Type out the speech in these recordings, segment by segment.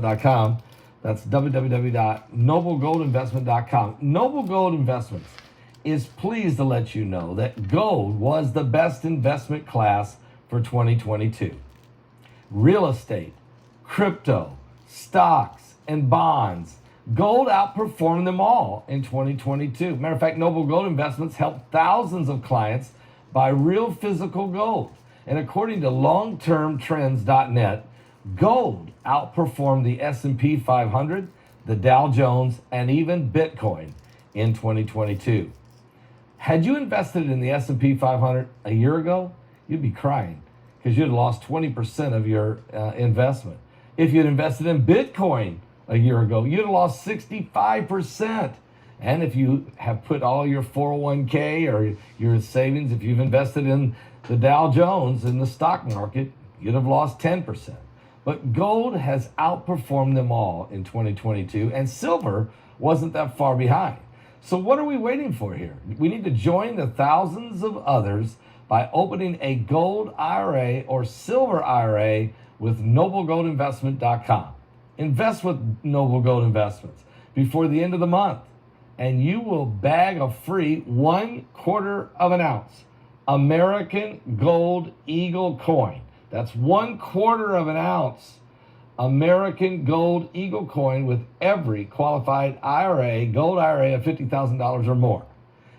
www.noblegoldinvestment.com. That's www.noblegoldinvestment.com. Noble Gold Investments is pleased to let you know that gold was the best investment class for 2022. Real estate, crypto, stocks, and bonds. Gold outperformed them all in 2022. Matter of fact, Noble Gold Investments helped thousands of clients buy real physical gold. And according to longtermtrends.net, gold outperformed the S&P 500, the Dow Jones, and even Bitcoin in 2022. Had you invested in the S&P 500 a year ago, you'd be crying because you'd have lost 20% of your investment. If you'd invested in Bitcoin a year ago, you'd have lost 65%. And if you have put all your 401k or your savings, if you've invested in the Dow Jones in the stock market, you'd have lost 10%. But gold has outperformed them all in 2022, and silver wasn't that far behind. So what are we waiting for here? We need to join the thousands of others by opening a gold IRA or silver IRA with noblegoldinvestment.com. Invest with Noble Gold Investments before the end of the month, and you will bag a free 1/4 of an ounce American Gold Eagle coin. That's 1/4 of an ounce American Gold Eagle coin with every qualified IRA, gold IRA of $50,000 or more.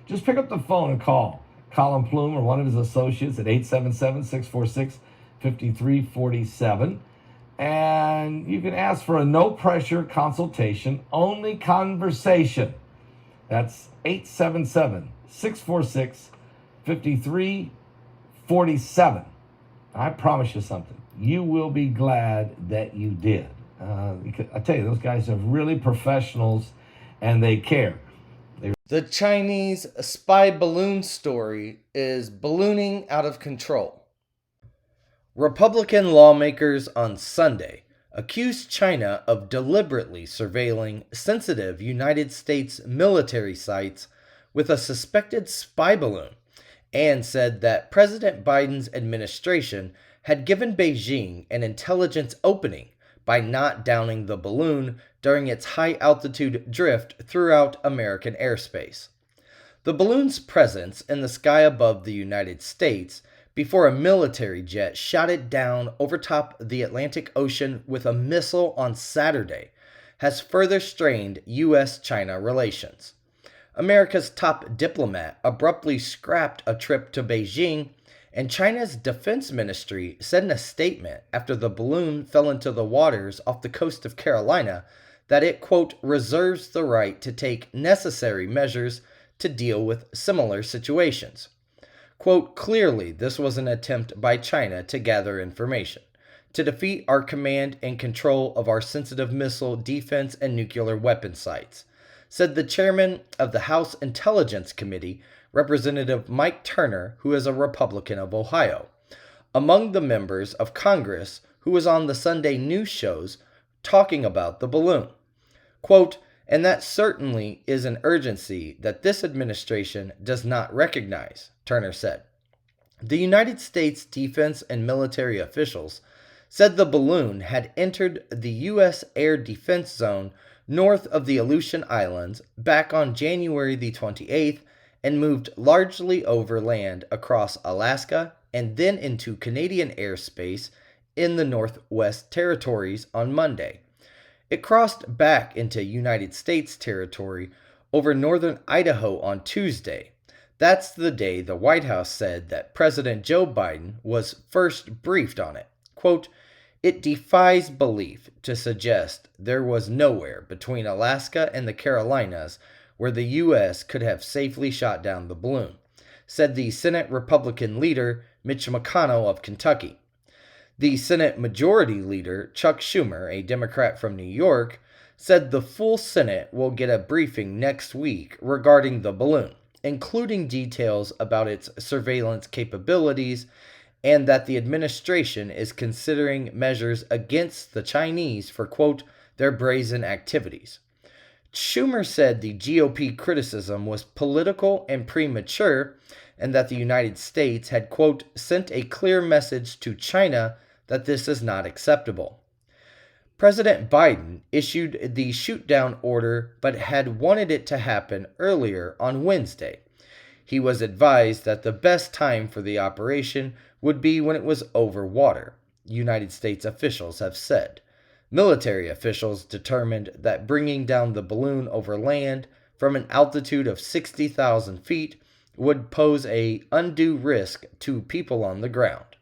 Just pick up the phone and call Colin Plume or one of his associates at 877-646-5347. And you can ask for a no-pressure consultation, only conversation. That's 877-646-5347. I promise you something. You will be glad that you did. I tell you, those guys are really professionals and they care. The Chinese spy balloon story is ballooning out of control. Republican lawmakers on Sunday accused China of deliberately surveilling sensitive United States military sites with a suspected spy balloon, and said that President Biden's administration had given Beijing an intelligence opening by not downing the balloon during its high-altitude drift throughout American airspace. The balloon's presence in the sky above the United States before a military jet shot it down over top the Atlantic Ocean with a missile on Saturday has further strained U.S.-China relations. America's top diplomat abruptly scrapped a trip to Beijing, and China's defense ministry said in a statement after the balloon fell into the waters off the coast of Carolina that it, quote, reserves the right to take necessary measures to deal with similar situations. Quote, clearly this was an attempt by China to gather information, to defeat our command and control of our sensitive missile defense and nuclear weapon sites, said the chairman of the House Intelligence Committee, Representative Mike Turner, who is a Republican of Ohio, among the members of Congress who was on the Sunday news shows talking about the balloon. Quote, and that certainly is an urgency that this administration does not recognize, Turner said. The United States defense and military officials said the balloon had entered the U.S. air defense zone north of the Aleutian Islands back on January the 28th and moved largely overland across Alaska and then into Canadian airspace in the Northwest Territories on Monday. It crossed back into United States territory over northern Idaho on Tuesday. That's the day the White House said that President Joe Biden was first briefed on it. Quote, it defies belief to suggest there was nowhere between Alaska and the Carolinas where the U.S. could have safely shot down the balloon, said the Senate Republican leader Mitch McConnell of Kentucky. The Senate Majority Leader, Chuck Schumer, a Democrat from New York, said the full Senate will get a briefing next week regarding the balloon, including details about its surveillance capabilities, and that the administration is considering measures against the Chinese for, quote, their brazen activities. Schumer said the GOP criticism was political and premature, and that the United States had, quote, sent a clear message to China that this is not acceptable. President Biden issued the shoot-down order but had wanted it to happen earlier on Wednesday. He was advised that the best time for the operation would be when it was over water, United States officials have said. Military officials determined that bringing down the balloon over land from an altitude of 60,000 feet would pose an undue risk to people on the ground.